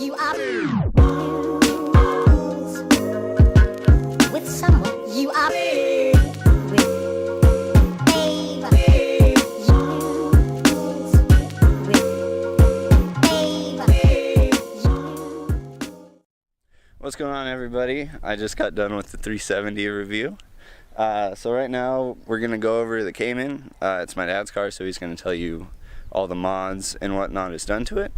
You are with someone. You are with Ava. With Ava. What's going on, everybody? I just got done with the 370 review. So right now we're gonna go over the Cayman. It's my dad's car, so he's gonna tell you all the mods and whatnot is done to it.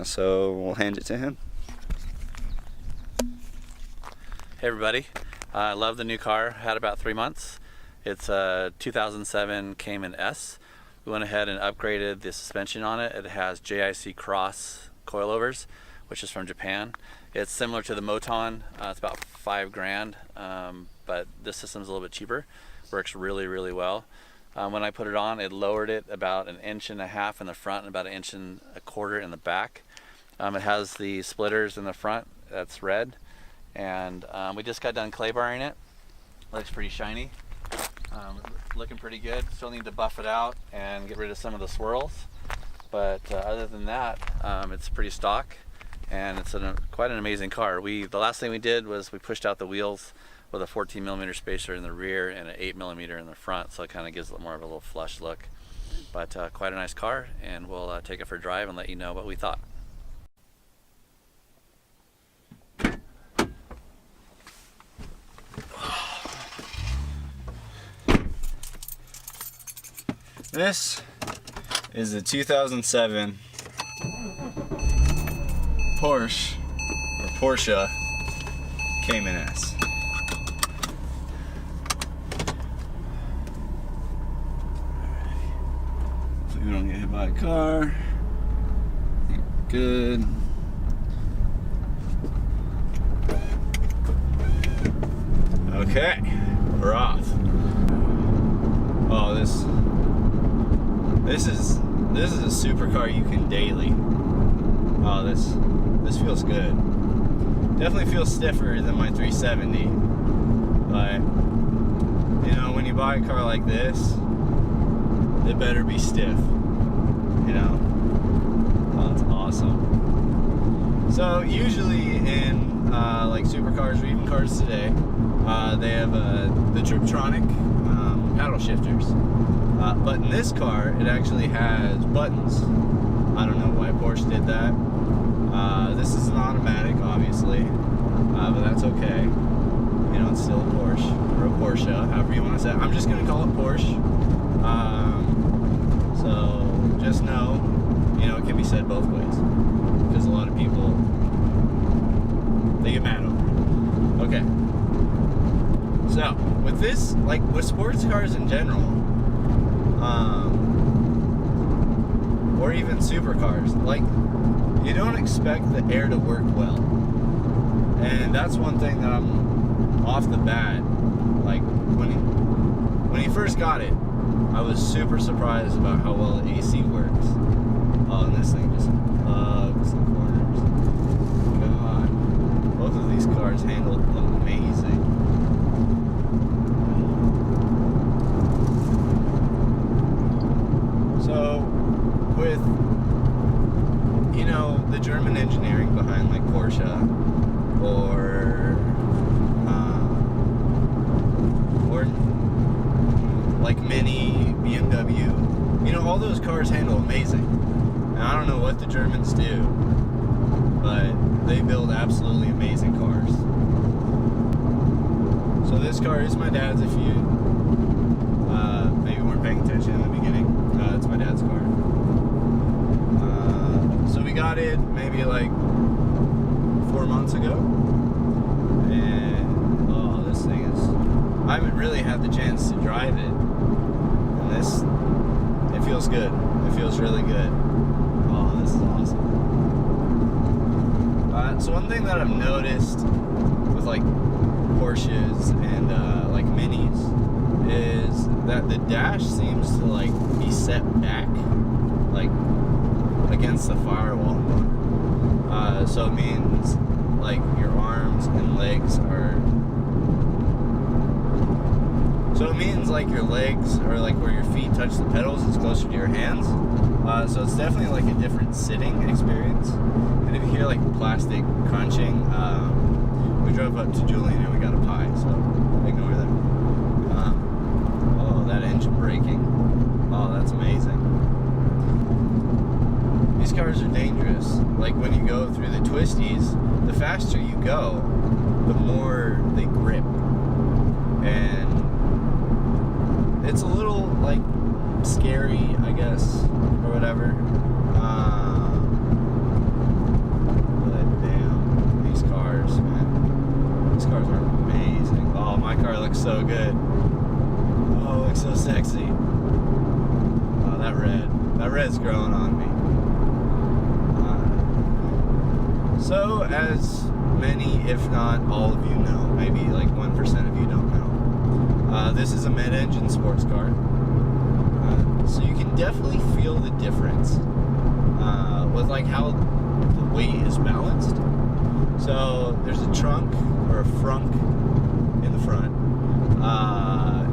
So we'll hand it to him. Hey everybody, I love the new car. Had about 3 months. It's a 2007 Cayman S. We went ahead and upgraded the suspension on it. It has JIC Cross coilovers, which is from Japan. It's similar to the Moton. It's about $5 grand, but this system's a little bit cheaper. Works really, really well. When I put it on, it lowered it about 1.5 inches in the front and about 1.25 inches in the back. It has the splitters in the front, that's red. And we just got done clay barring it. Looks pretty shiny. Looking pretty good. Still need to buff it out and get rid of some of the swirls. But other than that, it's pretty stock. And it's quite an amazing car. The last thing we did was we pushed out the wheels with a 14mm spacer in the rear and an 8mm in the front, so it kind of gives it more of a little flush look. But quite a nice car, and we'll take it for a drive and let you know what we thought. This is the 2007 Porsche Cayman S. So we don't get hit by a car. Good. Okay, we're off. Oh, this is a supercar you can daily. Oh, this feels good. Definitely feels stiffer than my 370, but you know, when you buy a car like this, it better be stiff, you know. Oh, it's awesome. So usually in like supercars or even cars today, they have the Triptronic paddle shifters, but in this car it actually has buttons. I don't know why Porsche did that. This is an automatic, obviously, but that's okay. You know, it's still a Porsche, or a Porsche, however you want to say it. I'm just going to call it Porsche. So just know, you know, it can be said both ways, because a lot of people, they get mad over it. Okay. So, with this, like, with sports cars in general, or even supercars, like, you don't expect the air to work well. And that's one thing that I'm off the bat, like, when he first got it, I was super surprised about how well the AC works. Oh, and this thing just hugs the corners. God, both of these cars handle amazing. So, with, you know, the German engineering behind like Porsche or like Mini, BMW, you know, all those cars handle amazing. And I don't know what the Germans do, but they build absolutely amazing cars. So this car is my dad's, if you maybe weren't paying attention in the beginning. It's my dad's car. So we got it maybe like 4 months ago, and oh, this thing is, I haven't really had the chance to drive it, and it feels good. It feels really good. Oh, this is awesome. So one thing that I've noticed with like Porsches and like Minis is that the dash seems to like be set back, like against the firewall. So it means like your arms and legs are. So it means like your legs, or like where your feet touch the pedals, is closer to your hands. So it's definitely like a different sitting experience. And if you hear like plastic crunching. We drove up to Julian and we got a pie, so ignore that. Oh, that engine braking. Oh, that's amazing. These cars are dangerous. Like when you go through the twisties, the faster you go, the more they grip. And it's a little like scary, I guess, or whatever. But damn, these cars, man. These cars are amazing. Oh, my car looks so good. Oh, it looks so sexy. Oh, that red. That red's growing on me. So, as many, if not all of you know, maybe like 1% of you don't know, this is a mid-engine sports car. So you can definitely feel the difference with like how the weight is balanced. So there's a trunk or a frunk in the front,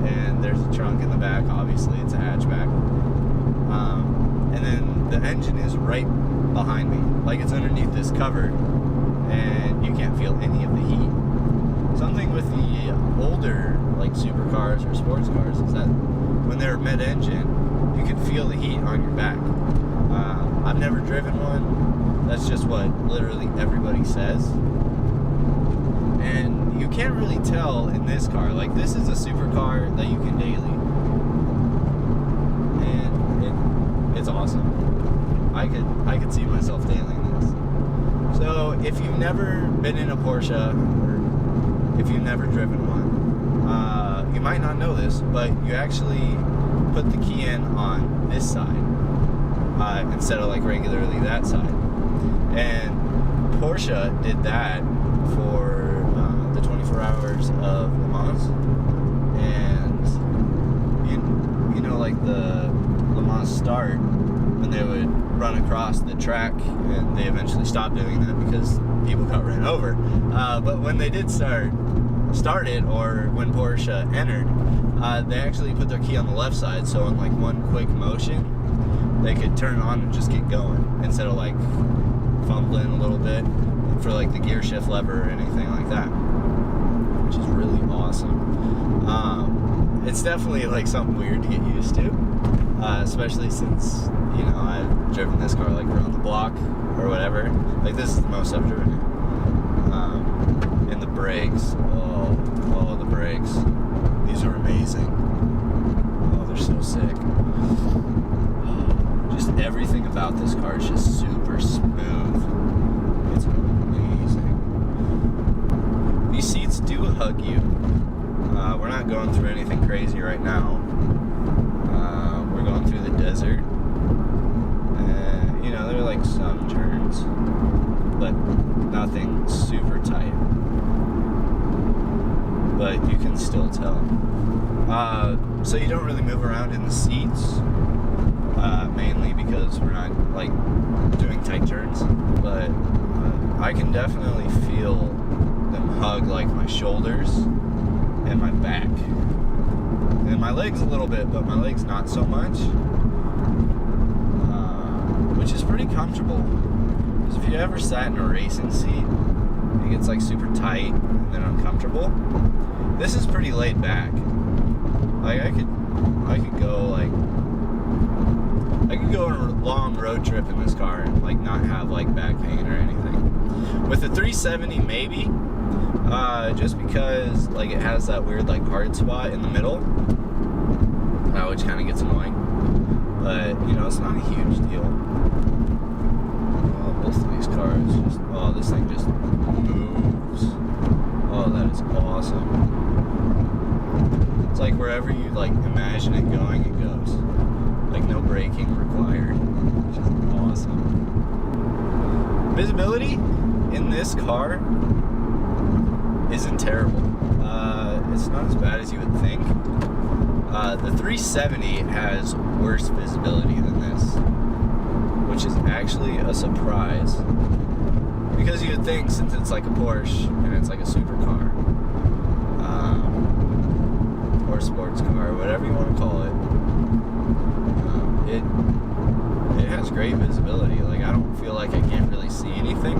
and there's a trunk in the back. Obviously, it's a hatchback, and then the engine is right behind me, like it's underneath this cover, and you can't feel any of the heat. Something with the older like supercars or sports cars is that when they're mid-engine, you can feel the heat on your back. I've never driven one. That's just what literally everybody says. And you can't really tell in this car. Like, this is a supercar that you can daily. And it's awesome. I could see myself dailying this. So if you've never been in a Porsche, or if you've never driven one, you might not know this, but you actually put the key in on this side instead of like regularly that side. And Porsche did that for the 24 hours of Le Mans. And you know, like the Le Mans start, when they would run across the track, and they eventually stopped doing that because people got ran over. But when they did started, or when Porsche entered, they actually put their key on the left side, so in like one quick motion they could turn on and just get going instead of like fumbling a little bit for like the gear shift lever or anything like that, which is really awesome. It's definitely like something weird to get used to, especially since, you know, I've driven this car like around the block or whatever. Like, this is the most I've driven it. And the brakes, oh, the brakes, these are amazing. Oh, they're so sick. Just everything about this car is just super smooth. It's amazing. These seats do hug you. We're not going through anything crazy right now. We're going through the desert. You know, there are like some turns, but nothing super tight. But you can still tell. So you don't really move around in the seats, mainly because we're not like doing tight turns. But I can definitely feel them hug like my shoulders and my back, and my legs a little bit, but my legs not so much. Which is pretty comfortable, because if you ever sat in a racing seat, it gets like super tight and then uncomfortable. This is pretty laid back. Like, I could go on a long road trip in this car and like not have like back pain or anything. With the 370, maybe, just because like it has that weird like hard spot in the middle, which kind of gets annoying. But you know, it's not a huge deal. Both of these cars just, oh, this thing just moves. Oh, that is awesome. It's like wherever you like imagine it going, it goes. Like no braking required. Which is awesome. Visibility in this car isn't terrible. It's not as bad as you would think. The 370 has worse visibility than this, which is actually a surprise, because you would think, since it's like a Porsche and it's like a supercar, or sports car, whatever you want to call it, it has great visibility. Like, I don't feel like I can't really see anything.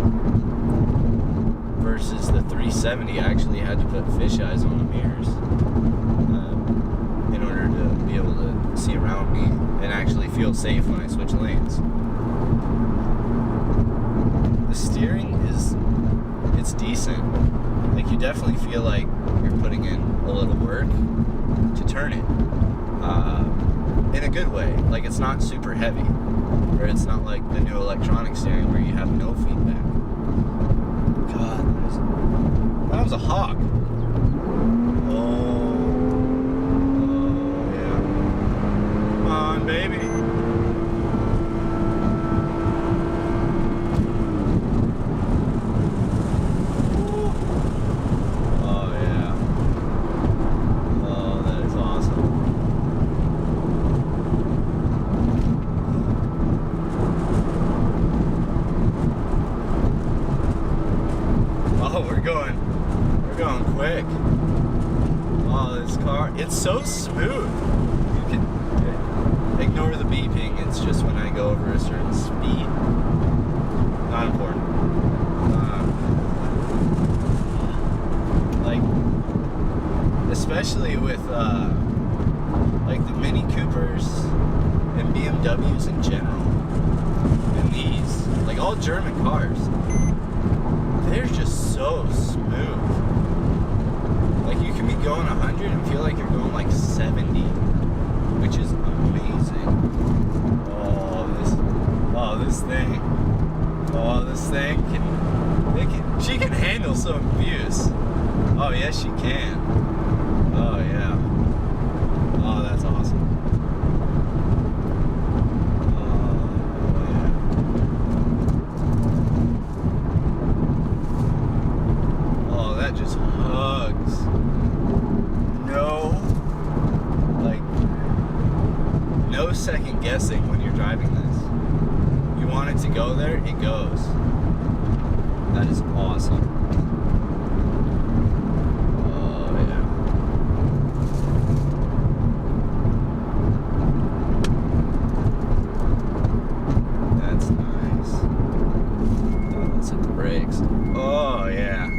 370, I actually had to put fisheyes on the mirrors in order to be able to see around me and actually feel safe when I switch lanes. The steering it's decent. Like, you definitely feel like you're putting in a little work to turn it in a good way. Like, it's not super heavy, or it's not like the new electronic steering where you have no feedback. God, that was a hawk. Oh yeah. Come on, baby. Oh yeah. Oh, that is awesome. Oh, we're going quick. Oh, this car, it's so smooth. You can ignore the beeping. It's just when I go over a certain speed. Not important. Like, especially with like the Mini Coopers and BMWs in general, and these, like all German cars, they're just so smooth. Like, you can be going 100 and feel like you're going like 70, which is amazing. This thing she can handle some abuse. Oh yes, she can. Oh yeah. Oh, that's awesome. Just hugs. No second guessing when you're driving this. You want it to go there, it goes. That is awesome. Oh yeah. That's nice. Oh, let's hit the brakes. Oh yeah.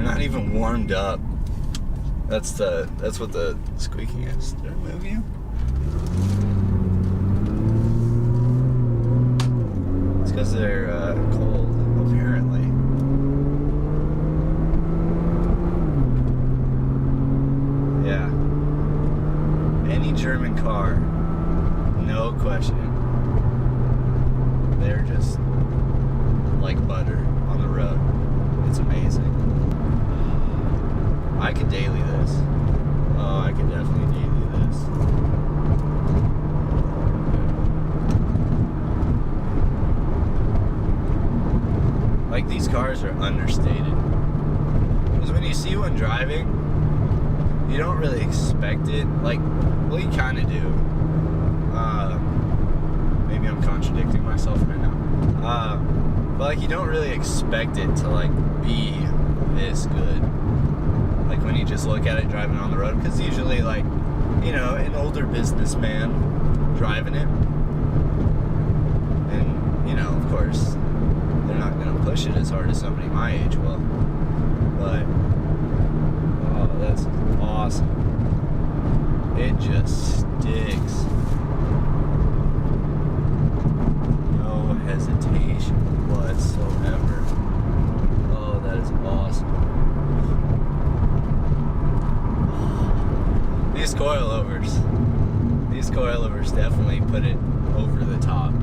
Not even warmed up. That's what the squeaking is. Did I move you? It's because they're cold, apparently. Yeah. Any German car, no question. They're just like butter on the road. It's amazing. I could daily this. Oh, I could definitely daily this. Like, these cars are understated. Because when you see one driving, you don't really expect it. Like, well, you kind of do. Maybe I'm contradicting myself right now. But, like, you don't really expect it to, like, be this good. Like, when you just look at it driving on the road, because usually, like, you know, an older businessman driving it, and, you know, of course, they're not going to push it as hard as somebody my age will, but, oh, that's awesome. It just sticks. No hesitation whatsoever. Oh, that is awesome. These coilovers definitely put it over the top.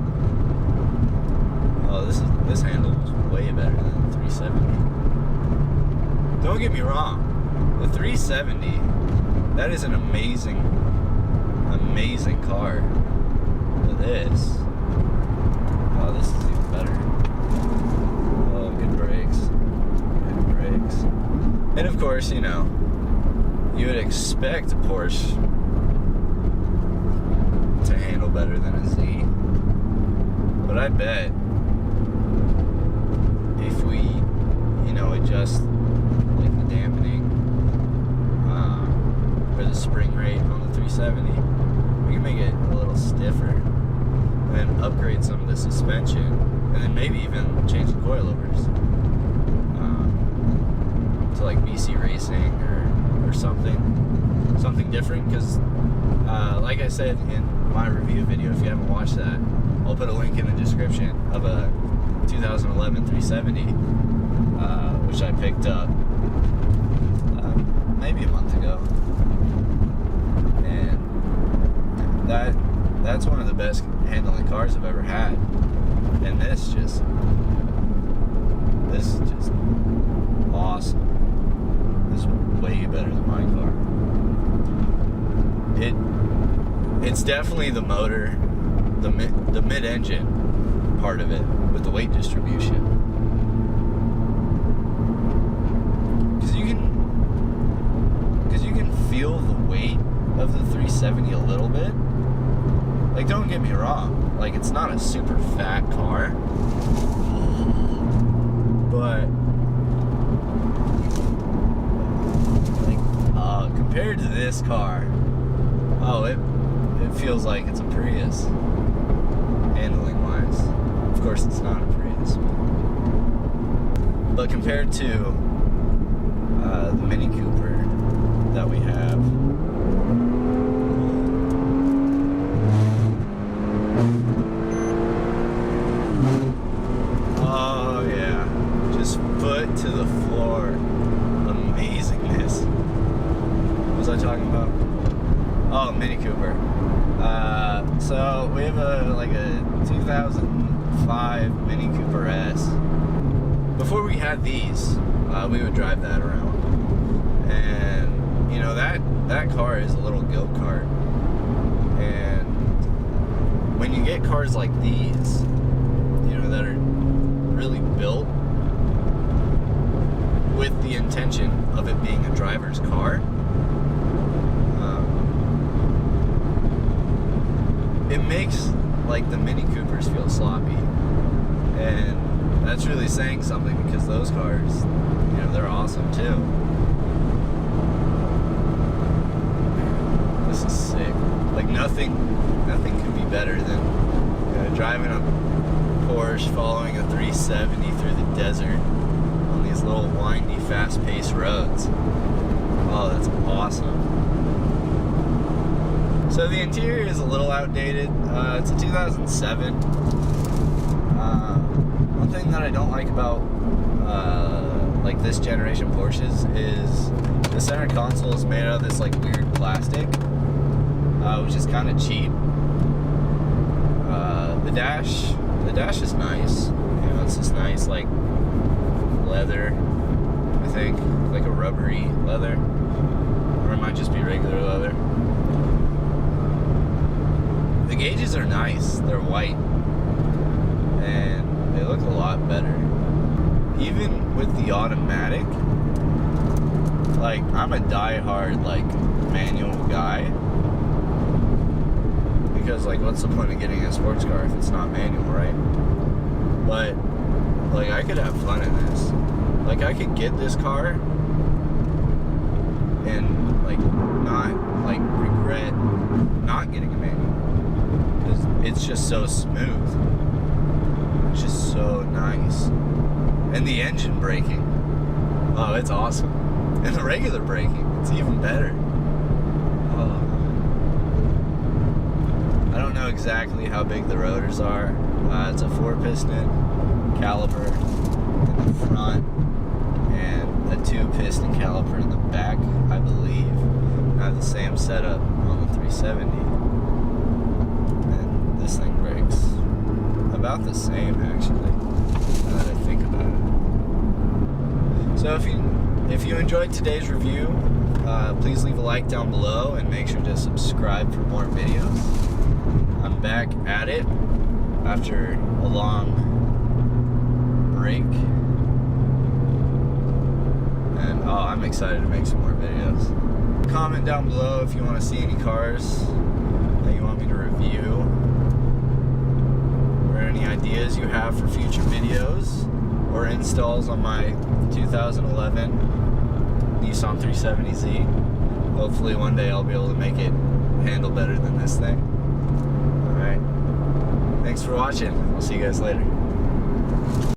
Oh, this handle is way better than the 370. Don't get me wrong, the 370, that is an amazing car. But this is even better. Oh, good brakes. And of course, you know, you would expect a Porsche to handle better than a Z. But I bet if we, you know, adjust like the dampening or the spring rate on the 370, we can make it a little stiffer and then upgrade some of the suspension and then maybe even change the coilovers. to like BC Racing or something different, because like I said in my review video, if you haven't watched that, I'll put a link in the description of a 2011 370 which I picked up maybe a month ago, and that's one of the best handling cars I've ever had. And this is just awesome. This is way better than my car. It's definitely the motor, the mid-engine part of it with the weight distribution. Because you can feel the weight of the 370 a little bit. Like, don't get me wrong, like, it's not a super fat car, but like compared to this car, oh, it feels like it's a Prius, handling wise. Of course it's not a Prius, but compared to the Mini Cooper that we have, oh yeah, just foot to the floor amazingness. What was I talking about? Oh, Mini Cooper. So we have a 2005 Mini Cooper S. Before we had these, we would drive that around, and you know, that car is a little go-kart. And when you get cars like these, you know, that are really built with the intention of it being a driver's car, it makes like the Mini Coopers feel sloppy, and that's really saying something, because those cars, you know, they're awesome too. This is sick. Like nothing could be better than driving a Porsche following a 370 through the desert on these little windy, fast-paced roads. Oh, that's awesome. So the interior is a little outdated. It's a 2007. One thing that I don't like about like this generation Porsches is the center console is made out of this like weird plastic, which is kind of cheap. The dash is nice. You know, it's this nice like leather, I think, like a rubbery leather, or it might just be regular leather. The gauges are nice. They're white, and they look a lot better. Even with the automatic, like, I'm a die-hard like manual guy, because like, what's the point of getting a sports car if it's not manual, right? But like, I could have fun in this. Like, I could get this car and like not like regret not getting a manual, because it's just so smooth. It's just so nice. And the engine braking, oh, it's awesome. And the regular braking, it's even better. Oh. I don't know exactly how big the rotors are. It's a 4-piston caliper in the front and a 2-piston caliper in the back, I believe. I have the same setup on the 370. And this thing brakes about the same, actually, now that I think about it. So if you enjoyed today's review, please leave a like down below and make sure to subscribe for more videos. I'm back at it after a long break, and I'm excited to make some more videos. Comment down below if you want to see any cars that you want me to review, or any ideas you have for future videos or installs on my 2011 Nissan 370Z. Hopefully one day I'll be able to make it handle better than this thing. Alright, thanks for watching. I'll see you guys later.